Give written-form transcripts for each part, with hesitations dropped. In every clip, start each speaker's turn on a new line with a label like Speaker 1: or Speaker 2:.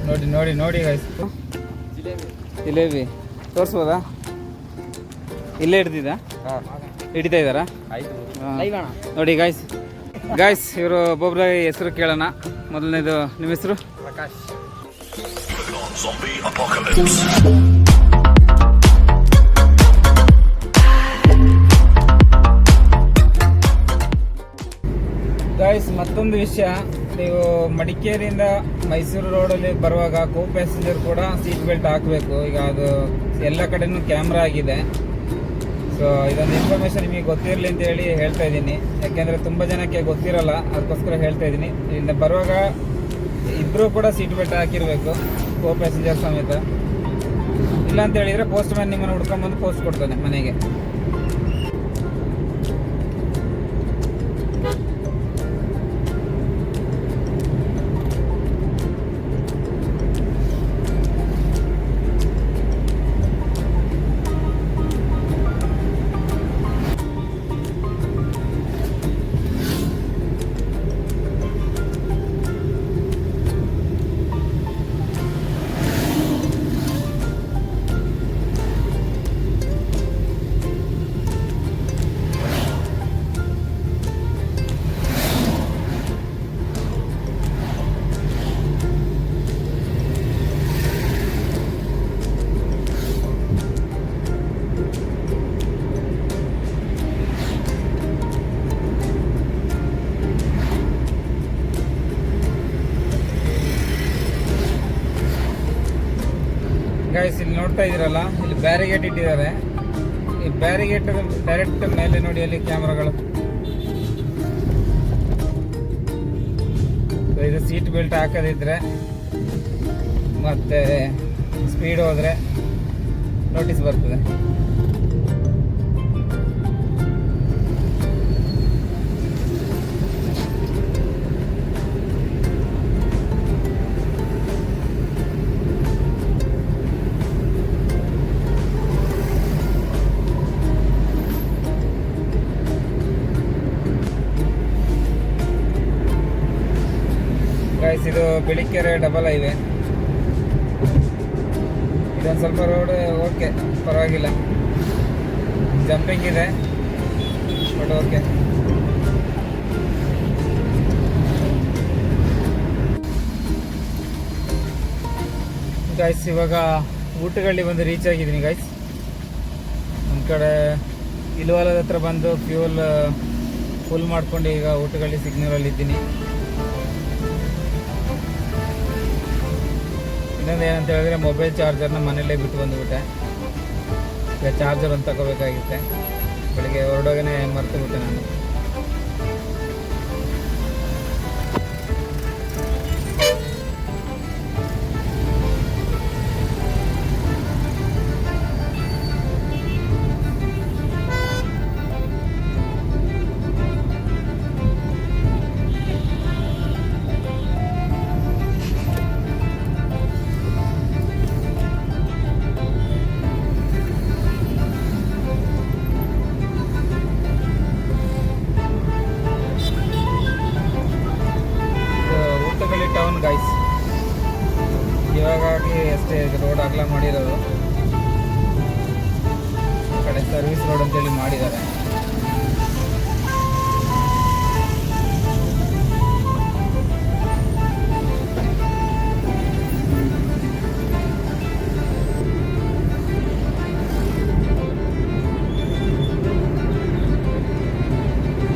Speaker 1: ನೋಡಿ ನೋಡಿ ನೋಡಿ ಗಾಯ್ಸ್, ಜಿಲೇಬಿ ತೋರಿಸ್ಬೋದಾ? ಇಲ್ಲೇ ಹಿಡ್ದಿದ್ದಾ? ಹಿಡಿತಾ ಇದ್ದಾರಾ? ನೋಡಿ ಗಾಯ್ಸ್, ಗಾಯ್ಸ್ ಇವರು ಒಬ್ಬೊಬ್ಬರ ಹೆಸರು ಕೇಳೋಣ. ಮೊದಲನೇದು ನಿಮ್ಮ ಹೆಸರು? ಪ್ರಕಾಶ್. ಗಾಯ್ಸ್ ಮತ್ತೊಂದು ವಿಷಯ, ನೀವು ಮಡಿಕೇರಿಯಿಂದ ಮೈಸೂರು ರೋಡಲ್ಲಿ ಬರುವಾಗ ಕೋ ಪ್ಯಾಸೆಂಜರ್ ಕೂಡ ಸೀಟ್ ಬೆಲ್ಟ್ ಹಾಕಬೇಕು. ಈಗ ಅದು ಎಲ್ಲ ಕಡೆನೂ ಕ್ಯಾಮ್ರಾ ಆಗಿದೆ. ಸೊ ಇದೊಂದು ಇನ್ಫಾರ್ಮೇಷನ್ ನಿಮಗೆ ಗೊತ್ತಿರಲಿ ಅಂತ ಹೇಳಿ ಹೇಳ್ತಾ ಇದ್ದೀನಿ. ಯಾಕೆಂದರೆ ತುಂಬ ಜನಕ್ಕೆ ಗೊತ್ತಿರಲ್ಲ, ಅದಕ್ಕೋಸ್ಕರ ಹೇಳ್ತಾ ಇದ್ದೀನಿ. ಇಲ್ಲಿಂದ ಬರುವಾಗ ಇಬ್ಬರು ಕೂಡ ಸೀಟ್ ಬೆಲ್ಟ್ ಹಾಕಿರಬೇಕು, ಕೋ ಪ್ಯಾಸೆಂಜರ್ ಸಮೇತ. ಇಲ್ಲ ಅಂತ ಹೇಳಿದರೆ ಪೋಸ್ಟ್ ಮ್ಯಾನ್ ನಿಮ್ಮನ್ನು ಹುಡ್ಕೊಂಬಂದು ಪೋಸ್ಟ್ ಕೊಡ್ತಾನೆ ಮನೆಗೆ. ಗೈಸ್ ಇಲ್ಲಿ ನೋಡ್ತಾ ಇದ್ದೀರಲ್ಲ, ಇಲ್ಲಿ ಬ್ಯಾರಿಗೇಟ್ ಇಟ್ಟಿದ್ದಾರೆ. ಈ ಬ್ಯಾರಿಗೇಟ್ ಡೈರೆಕ್ಟ್ ಮೇಲೆ ನೋಡಿ ಅಲ್ಲಿ ಕ್ಯಾಮ್ರಾಗಳು. ಇದು ಸೀಟ್ ಬೆಲ್ಟ್ ಹಾಕದಿದ್ರೆ ಮತ್ತೆ ಸ್ಪೀಡ್ ಹೋದರೆ ನೋಟಿಸ್ ಬರ್ತದೆ. ಗೈಸ್ ಇದು ಬೆಳಿಕೆರೆ ಡಬಲ್ ಹೈವೇ. ಇದೊಂದು ಸ್ವಲ್ಪ ರೋಡ್ ಓಕೆ, ಪರವಾಗಿಲ್ಲ, ಜಂಪಿಂಗ್ ಇದೆ ಬಟ್ ಓಕೆ. ಗೈಸ್ ಇವಾಗ ಊಟಗಳ್ಳಿ ಬಂದು ರೀಚ್ ಆಗಿದ್ದೀನಿ ಗೈಸ್. ಒಂದು ಕಡೆ ಇಲ್ವಾಲದ ಹತ್ರ ಬಂದು ಫ್ಯೂಲ್ ಫುಲ್ ಮಾಡ್ಕೊಂಡು ಈಗ ಊಟಗಳ್ಳಿ ಸಿಗ್ನಲಲ್ಲಿ ಇದ್ದೀನಿ. ಇನ್ನೊಂದು ಏನಂತ ಹೇಳಿದ್ರೆ ಮೊಬೈಲ್ ಚಾರ್ಜರ್ನ ಮನೆಯಲ್ಲೇ ಬಿಟ್ಟು ಬಂದುಬಿಟ್ಟೆ. ಈಗ ಚಾರ್ಜರ್ ಒಂದು ತಗೋಬೇಕಾಗಿತ್ತೆ. ಬೆಳಿಗ್ಗೆ ಹೊರಡೋಗೇ ಮರ್ತು ಬಿಟ್ಟೆ ನಾನು. ಟೌನ್ ಗೈಸ್, ಇವಾಗಾಗಿ ಅಷ್ಟೇ ರೋಡ್ ಅಗಲ ಮಾಡಿರೋದು. ಆ ಕಡೆ ಸರ್ವಿಸ್ ರೋಡ್ ಅಂತೇಳಿ ಮಾಡಿದ್ದಾರೆ.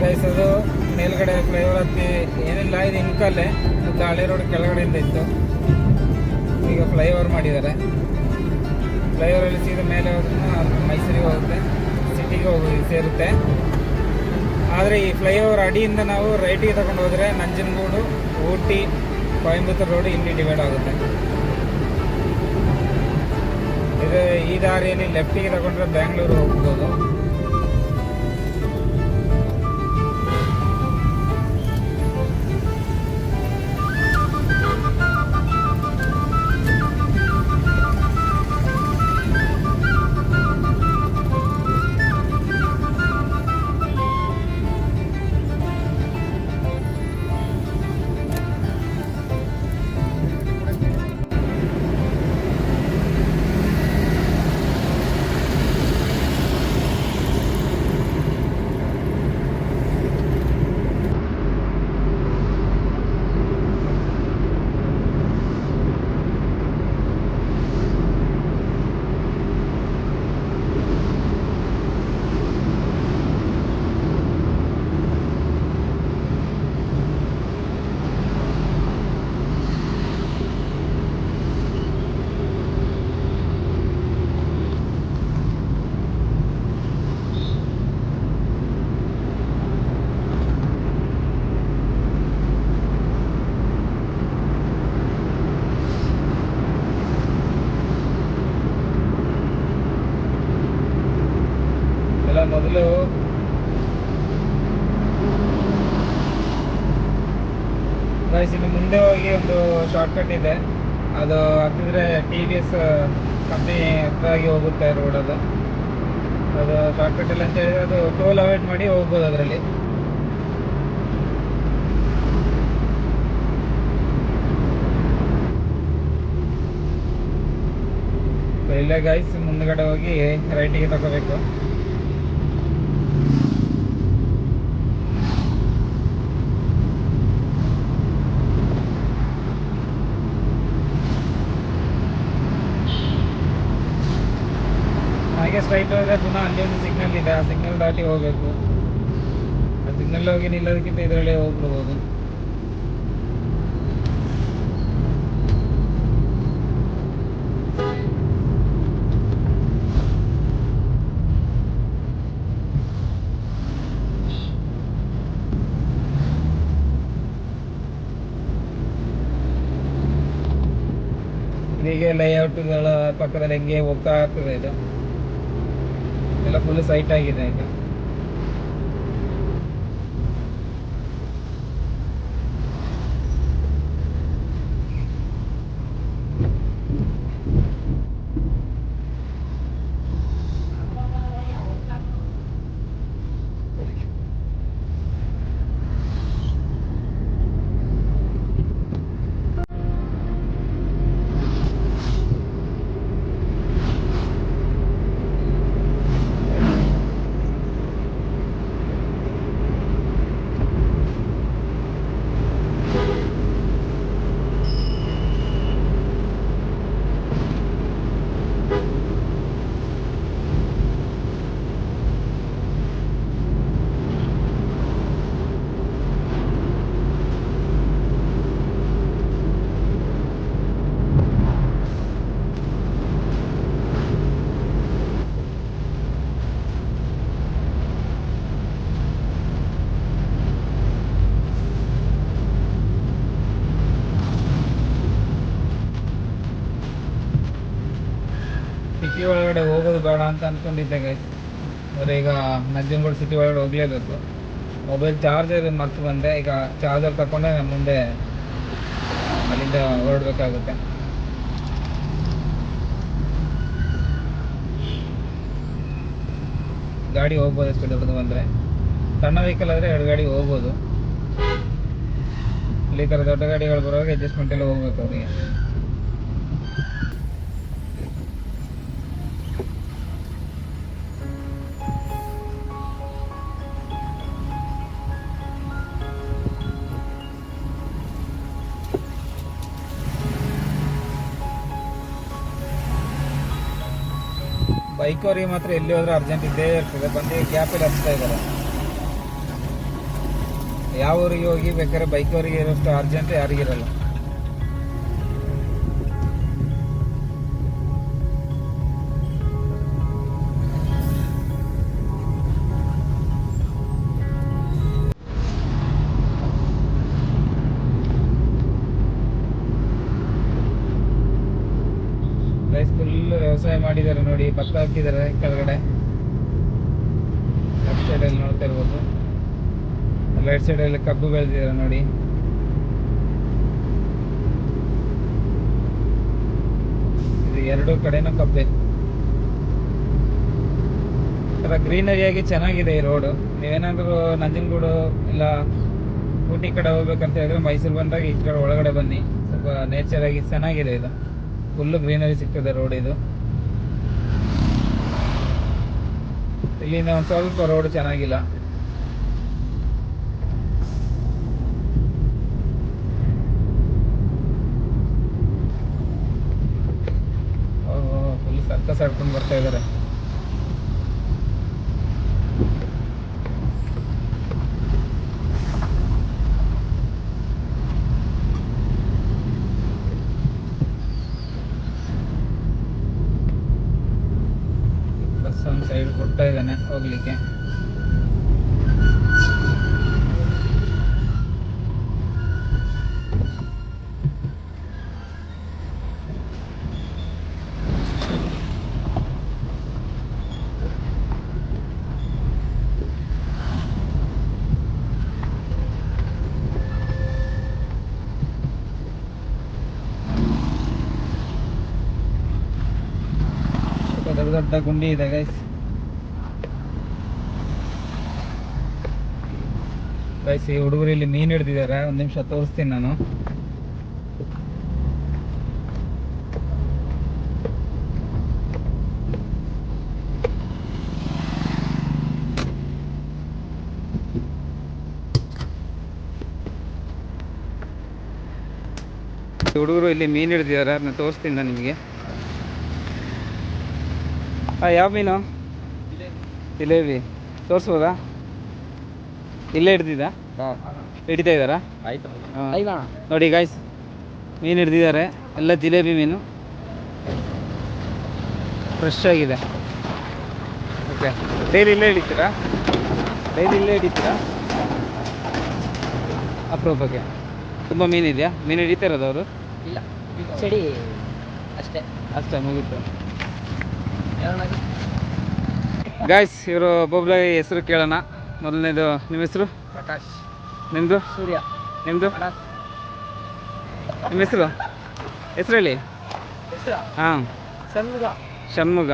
Speaker 1: ಗೈಸ್ ಅದು ಮೇಲ್ಗಡೆ ಫ್ಲೈಓವರ್ ಹತ್ತಿ ಏನಿಲ್ಲ, ಇದು ಇನ್ಕಲ್ಲೇ ಹಳೆ ರೋಡ್ ಕೆಳಗಡೆಯಿಂದ ಇತ್ತು. ಈಗ ಫ್ಲೈಓವರ್ ಮಾಡಿದ್ದಾರೆ. ಫ್ಲೈಓವರಲ್ಲಿ ಸೀದಾ ಮೇಲೆ ಹೋದ್ರೆ ಮೈಸೂರಿಗೆ ಹೋಗುತ್ತೆ, ಸಿಟಿಗೆ ಸೇರುತ್ತೆ. ಆದರೆ ಈ ಫ್ಲೈಓವರ್ ಅಡಿಯಿಂದ ನಾವು ರೈಟಿಗೆ ತಗೊಂಡು ಹೋದರೆ ನಂಜನಗೂಡು, ಊಟಿ, ಕೊಯಂಬತ್ತೂರು ರೋಡು ಇಲ್ಲಿ ಡಿವೈಡ್ ಆಗುತ್ತೆ. ಇದು ಈ ದಾರಿಯಲ್ಲಿ ಲೆಫ್ಟಿಗೆ ತಗೊಂಡ್ರೆ ಬ್ಯಾಂಗ್ಳೂರು ಹೋಗ್ಬೋದು. ಗಾಯ್ಸ್ ಇನ್ನು ಮುಂದೆ ಹೋಗಿ ಒಂದು ಶಾರ್ಟ್ ಕಟ್ ಇದೆ, ಅದು ಹತ್ತಿದ್ರೆ ಟಿ ವಿ ಎಸ್ ಕಂಪ್ನಿ ಹತ್ರವಾಗಿ ಹೋಗುತ್ತೆ ರೋಡ್ ಅದು ಶಾರ್ಟ್ ಕಟ್ ಇಲ್ಲ ಅಂತ ಹೇಳಿದ್ರೆ ಅದು ಟೋಲ್ ಅವಾಯ್ಡ್ ಮಾಡಿ ಹೋಗ್ಬೋದು ಅದರಲ್ಲಿ. ಇಲ್ಲೇ ಗಾಯ್ಸ್ ಮುಂದ್ಗಡೆ ಹೋಗಿ ರೈಟಿಗೆ ತಗೋಬೇಕು. ಹಾಗೆ ಸ್ಟ್ರೈಟ್ ಹೋದ್ರೆ ಪುನಃ ಅಲ್ಲಿ ಒಂದು ಸಿಗ್ನಲ್ ಇದೆ, ಆ ಸಿಗ್ನಲ್ ದಾಟಿ ಹೋಗ್ಬೇಕು. ಆ ಸಿಗ್ನಲ್ ಹೋಗಿ ನಿಲ್ಲೋದಕ್ಕಿಂತ ಇದರಲ್ಲೇ ಹೋಗ್ಬಿಡ್ಬೋದು. ಹೀಗೆ ಲೇಔಟ್ಗಳ ಪಕ್ಕದಲ್ಲಿ ಹೆಂಗೆ ಹೋಗ್ತಾ ಇರ್ತದೆ, ಇದು ಎಲ್ಲ ಫುಲ್ ಸೈಟ್ ಆಗಿದೆ ಈಗ. ಸಿಟಿ ಒಳಗಡೆ ಹೋಗೋದು ಬೇಡ ಅಂತ ಅನ್ಕೊಂಡಿದ್ದೆ ಗೈಸ್, ಆದರೆ ಈಗ ನಂಜನಗೂಡು ಸಿಟಿ ಒಳಗಡೆ ಹೋಗಲೇಬೇಕು. ಮೊಬೈಲ್ ಚಾರ್ಜರ್ ಮರ್ತು ಬಂದೆ, ಈಗ ಚಾರ್ಜರ್ ತಗೊಂಡೆ ನಾನು ಮುಂದೆ ಅಲ್ಲಿಂದ ಹೊರಡಬೇಕಾಗುತ್ತೆ. ಗಾಡಿ ಹೋಗ್ಬೋದು ಅಷ್ಟು ದೊಡ್ಡದು ಬಂದರೆ, ಸಣ್ಣ ವೆಹಿಕಲ್ ಆದರೆ 2 ಗಾಡಿ ಹೋಗ್ಬೋದು. ಈ ಥರ ದೊಡ್ಡ ಗಾಡಿಗಳು ಬರುವಾಗ ಅಡ್ಜಸ್ಟ್ಮೆಂಟ್ ಎಲ್ಲ ಹೋಗ್ಬೇಕು ಅವರಿಗೆ. ಬೈಕ್ ಅವರಿಗೆ ಮಾತ್ರ ಎಲ್ಲಿ ಹೋದ್ರೆ ಅರ್ಜೆಂಟ್ ಇದ್ದೇ ಇರ್ತದೆ, ಬಂದು ಗ್ಯಾಪಲ್ಲಿ ಹಚ್ತಾ ಇದ್ದಾರೆ. ಯಾವ ಊರಿಗೆ ಹೋಗಿ ಬೇಕಾದ್ರೆ ಬೈಕ್ ಅವರಿಗೆ ಇರೋಷ್ಟು ಅರ್ಜೆಂಟ್ ಯಾರಿಗಿರಲ್ಲ. ಫುಲ್ ವ್ಯವಸಾಯ ಮಾಡಿದ್ದಾರೆ ನೋಡಿ, ಭತ್ತ ಹಾಕಿದ್ದಾರೆ ಕೆಳಗಡೆ. ಲೆಫ್ಟ್ ಸೈಡಲ್ಲಿ ನೋಡ್ತಾ ಇರ್ಬೋದು, ರೈಟ್ ಸೈಡಲ್ಲಿ ಕಬ್ಬು ಬೆಳೆದಿದ್ದಾರೆ ನೋಡಿ. ಇದು 2 ಕಡೆನೂ ಕಬ್ಬೆ. ಥರ ಗ್ರೀನರಿಯಾಗಿ ಚೆನ್ನಾಗಿದೆ ಈ ರೋಡು. ನೀವೇನಾದರೂ ನಂಜನಗೂಡು ಇಲ್ಲ ಊಟಿ ಕಡೆ ಹೋಗ್ಬೇಕಂತ ಹೇಳಿದ್ರೆ ಮೈಸೂರು ಬಂದಾಗ ಈ ಕಡೆ ಒಳಗಡೆ ಬನ್ನಿ, ಸ್ವಲ್ಪ ನೇಚರ್ ಆಗಿ ಚೆನ್ನಾಗಿದೆ. ಇದು ಫುಲ್ಲು ಗ್ರೀನರಿ ಸಿಗ್ತದೆ ರೋಡ್ ಇದು. ಇಲ್ಲಿಂದ ಒಂದು ಸ್ವಲ್ಪ ರೋಡ್ ಚೆನ್ನಾಗಿಲ್ಲ. ಫುಲ್ ಸರ್ಕಸ್ ಆಡ್ಕೊಂಡು ಬರ್ತಾ ಇದ್ದಾರೆ. ಬಸ್ ಒಂದು ಸೈಡ್ ಕೊಡ್ತಾ ಇದ್ದಾನೆ ಹೋಗ್ಲಿಕ್ಕೆ. ದೊಡ್ಡ ದೊಡ್ಡ ಗುಂಡಿ ಇದೆ ಗೈಸ್. ಗೈಸ್ ಈ ಹುಡುಗರು ಇಲ್ಲಿ ಮೀನು ಹಿಡ್ದಿದ್ದಾರೆ, ಒಂದು ನಿಮಿಷ ತೋರಿಸ್ತೀನಿ ನಾನು. ಹುಡುಗರು ಇಲ್ಲಿ ಮೀನು ಹಿಡ್ದಿದ್ದಾರೆ, ಅದನ್ನ ತೋರಿಸ್ತೀನಿ ನಾನು ನಿಮಗೆ. ಯಾವ ಮೀನು? ಜಿಲೇಬಿ ತೋರಿಸ್ಬೋದಾ? ಇಲ್ಲೇ ಹಿಡ್ದಿದ್ದ ಹಿಡಿತಾ ಇದ್ದಾರಾ? ಆಯ್ತು ನೋಡಿ ಗಾಯ್ಸ್, ಮೀನು ಹಿಡ್ದಿದ್ದಾರೆ, ಎಲ್ಲ ಜಿಲೇಬಿ ಮೀನು, ಫ್ರೆಶ್ ಆಗಿದೆ. ಓಕೆ, ಡೈಲಿ ಇಲ್ಲೇ ಹಿಡಿತೀರಾ? ಅಪರೂಪಕ್ಕೆ ತುಂಬ ಮೀನಿದೆಯಾ? ಮೀನು ಹಿಡಿತಾ ಇರೋದು ಅವರು?
Speaker 2: ಇಲ್ಲ, ಚಡಿ ಅಷ್ಟೇ
Speaker 1: ಮುಗೀತು. ಗಾಯ್ಸ್, ಇವರು ಒಬ್ಬೊಬ್ಬರ ಹೆಸರು ಕೇಳೋಣ. ಮೊದಲನೇದು ನಿಮ್ಮ ಹೆಸರು?
Speaker 2: ಪ್ರಕಾಶ್.
Speaker 1: ನಿಮ್ಮದು?
Speaker 2: ಸೂರ್ಯ.
Speaker 1: ನಿಮ್ಮದು? ನಿಮ್ಮ ಹೆಸರು ಹೇಳಿ. ಹಾಂ, ಷಣ್ಮುಗ.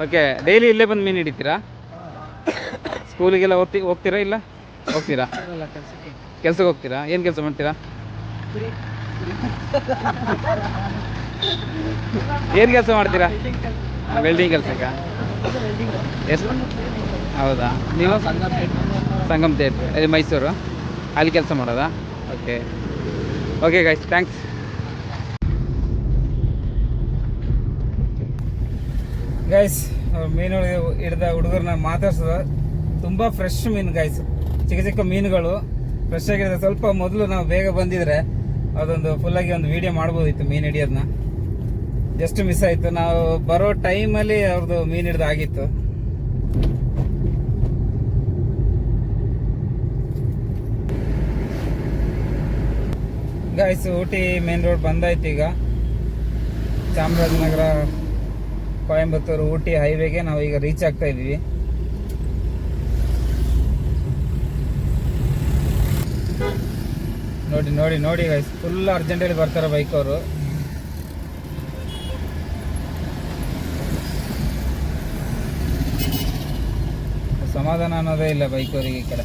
Speaker 1: ಓಕೆ, ಡೈಲಿ ಇಲ್ಲೇ ಬಂದು ಮೀನು ಹಿಡಿತೀರಾ? ಸ್ಕೂಲಿಗೆಲ್ಲ ಹೋಗ್ತೀರಾ? ಇಲ್ಲ ಹೋಗ್ತೀರಾ? ಕೆಲ್ಸಕ್ಕೆ ಹೋಗ್ತೀರಾ? ಏನು ಕೆಲಸ ಮಾಡ್ತೀರಾ? ಏನು ಕೆಲಸ ಮಾಡ್ತೀರಾ? ವೆಲ್ಡಿಂಗ್ ಕೆಲಸಕ್ಕ? ಎಷ್ಟು? ಹೌದಾ, ನೀವು? ಸಂಗಮ್ ಥಿಯೇಟ್ರ್, ಇಲ್ಲಿ ಮೈಸೂರು, ಅಲ್ಲಿ ಕೆಲಸ ಮಾಡೋದಾ? Okay guys, thanks. ಗೈಸ್, ಮೀನು ಹಿಡಿದ ಹುಡುಗರನ್ನ ಮಾತಾಡ್ಸೋದು. ತುಂಬ ಫ್ರೆಶ್ ಮೀನು ಗೈಸ್, ಚಿಕ್ಕ ಚಿಕ್ಕ ಮೀನುಗಳು ಫ್ರೆಶ್ ಆಗಿರೋದು. ಸ್ವಲ್ಪ ಮೊದಲು ನಾವು ಬೇಗ ಬಂದಿದ್ರೆ ಅದೊಂದು ಫುಲ್ಲಾಗಿ ಒಂದು ವಿಡಿಯೋ ಮಾಡ್ಬೋದಿತ್ತು ಮೀನು ಹಿಡಿಯೋದನ್ನ. ಜಸ್ಟ್ ಮಿಸ್ ಆಯಿತು. ನಾವು ಬರೋ ಟೈಮಲ್ಲಿ ಅವ್ರದ್ದು ಮೀನು ಹಿಡ್ದು ಆಗಿತ್ತು. ಗಾಯ್ಸ್, ಊಟಿ ಮೇನ್ ರೋಡ್ ಬಂದಾಯ್ತು. ಈಗ ಚಾಮರಾಜನಗರ, ಕೊಯಂಬತ್ತೂರು, ಊಟಿ ಹೈವೇಗೆ ನಾವು ಈಗ ರೀಚ್ ಆಗ್ತಾ ಇದ್ದೀವಿ. ನೋಡಿ ನೋಡಿ ನೋಡಿ ಗೈಸ್, ಫುಲ್ ಅರ್ಜೆಂಟಲ್ಲಿ ಬರ್ತಾರೆ ಬೈಕ್ ಅವರು. ಸಮಾಧಾನ ಅನ್ನೋದೇ ಇಲ್ಲ ಬೈಕ್ ಅವರಿಗೆ ಈ ಕಡೆ.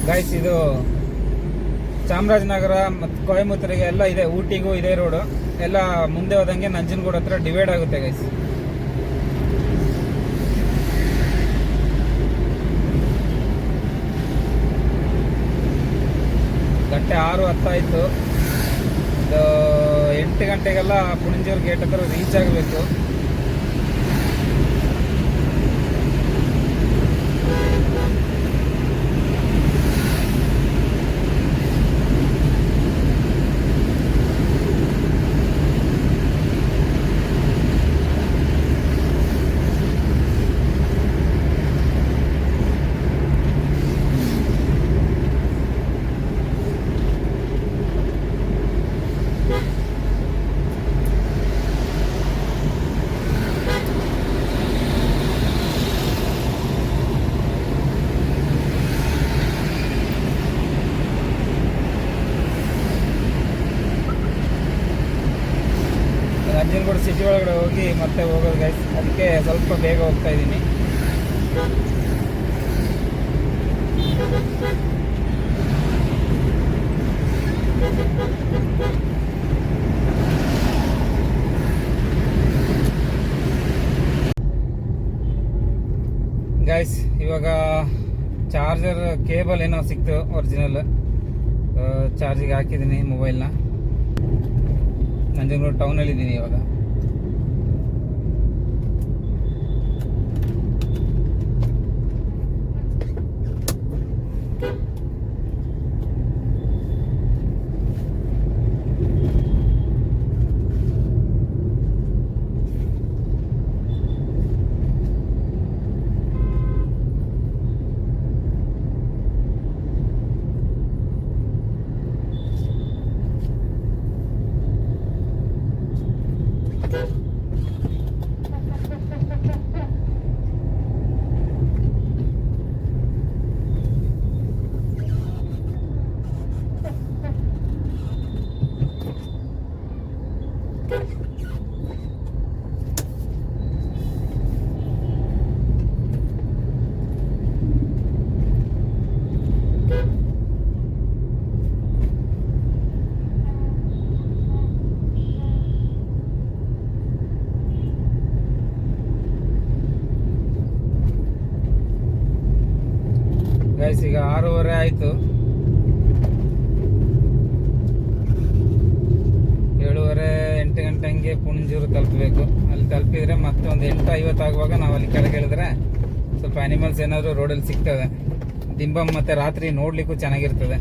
Speaker 1: ಗೈಸ್, ಇದು ಚಾಮರಾಜನಗರ ಮತ್ತು ಕೊಯಮತ್ತೂರಿಗೆ ಎಲ್ಲ ಇದೆ, ಊಟಿಗೂ ಇದೇ ರೋಡು. ಎಲ್ಲ ಮುಂದೆ ಹೋದಂಗೆ ನಂಜನಗೂಡು ಹತ್ರ ಡಿವೈಡ್ ಆಗುತ್ತೆ ಗೈಸ್. ಗಂಟೆ 6:10 ಆಯಿತು. 8 ಗಂಟೆಗೆಲ್ಲ ಪುಣಂಜೂರು ಗೇಟ್ ಹತ್ರ ರೀಚ್ ಆಗಬೇಕು. ನಂಜನಗೂಡು ಸಿಟಿ ಒಳಗಡೆ ಹೋಗಿ ಮತ್ತೆ ಹೋಗೋದು ಗೈಸ್, ಅದಕ್ಕೆ ಸ್ವಲ್ಪ ಬೇಗ ಹೋಗ್ತಾ ಇದ್ದೀನಿ. ಗೈಸ್, ಇವಾಗ ಚಾರ್ಜರ್ ಕೇಬಲ್ ಏನೋ ಸಿಕ್ತು ಒರಿಜಿನಲ್, ಚಾರ್ಜಿಗೆ ಹಾಕಿದ್ದೀನಿ ಮೊಬೈಲ್ನ. ನಂಜನಗೂಡು ಟೌನಲ್ಲಿ ಇದ್ದೀನಿ ಇವಾಗ. ಗೈಸ್ ಈಗ 6:30 ಆಯ್ತು. 7:30 8 ಗಂಟೆ ಹಂಗೆ ಪುಣಂಜೂರು ತಲುಪಬೇಕು. ಅಲ್ಲಿ ತಲುಪಿದ್ರೆ ಮತ್ತೆ ಒಂದು 8:50 ಆಗುವಾಗ ನಾವು ಅಲ್ಲಿ ಕೆಳಗೆ ಇಳಿದ್ರೆ ಸ್ವಲ್ಪ ಅನಿಮಲ್ಸ್ ಏನಾದ್ರು ರೋಡಲ್ಲಿ ಸಿಗ್ತದೆ. ದಿಂಬಮ್ ಮತ್ತೆ ರಾತ್ರಿ ನೋಡ್ಲಿಕ್ಕೂ ಚೆನ್ನಾಗಿರ್ತದೆ.